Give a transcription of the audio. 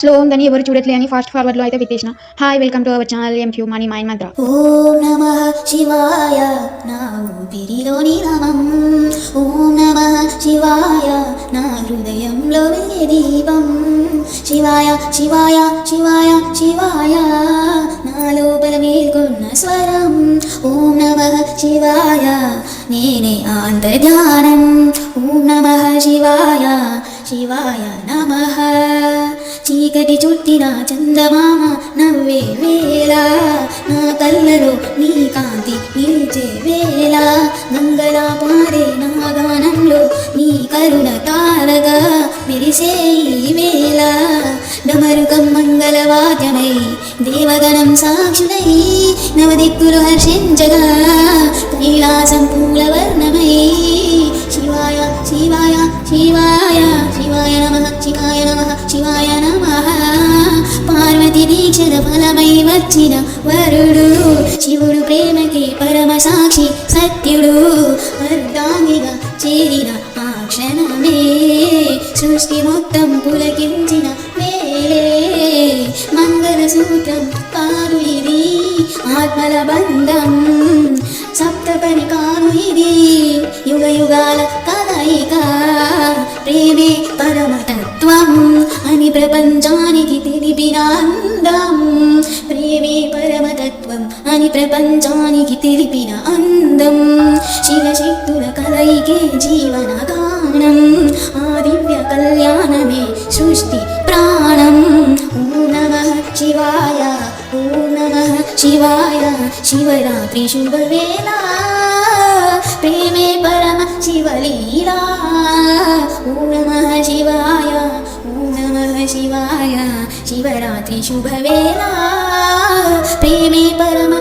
Slow ఉందని ఎవరు చూడట్లే అని ఫాస్ట్ ఫార్వర్డ్లో అయితే పెట్టేసిన. Hi, welcome to our channel MQ money mind మంత్ర. ఓం నమః శివాయ నా ఊపిరిలోని నామం. ఓం నమః శివాయ నా హృదయంలో వెలిగే దీపం. శివాయ శివాయ శివాయ శివాయ నా లోపల మేల్కొన్న స్వరం. ఓం నమః శివాయ నేనే అంతర్ధానం. ఓం నమః శివాయ శివాయ నమః. చీకటి చుట్టిన చందమామ నవ్వే వేళ, నా కళ్ళలో నీ కాంతి నిలిచే వేళ, గంగలా పారే నా గానంలో నీ కరుణ తారగా మెరిసే ఈ వేళ. డమరుకం మంగళవాద్యమై దేవగణం సాక్షులై నవదిక్కులు హర్షించగా కైలాసం పూలవర్ణమై. శివాయ శివాయ శివాయ శివాయ నమః శివాయ నమః శివాయ నమః. పార్వతి దీక్షల ఫలమై వచ్చిన వరుడు శివుడు, ప్రేమకి పరమ సాక్షి సత్యుడు. అర్ధాంగిగా చేరిన ఆ క్షణమే సృష్టి మొత్తం పులకించిన వేళే. మంగళసూత్రం కాదు ఇది ఆత్మల బంధం, సప్తపని కాను ఇది యుగ యుగాల కలయిక. ప్రేమే పరమతత్వం అని ప్రపంచానికి తెలిపిన అందం. ప్రేమే పరమతత్వం అని ప్రపంచానికి తెలిపిన అందం. శివశక్తుల కలయికే జీవన గానం, ఆ దివ్య కళ్యాణమే సృష్టి ప్రాణం. ఓం నమః శివాయ ఓం నమః శివాయ. శివరాత్రి శుభవేళ ప్రేమే పరమ శివలీలా. ఓం నమః శివాయ ఓం నమః శివాయ. శివరాత్రి శుభవేళ ప్రేమే పరమ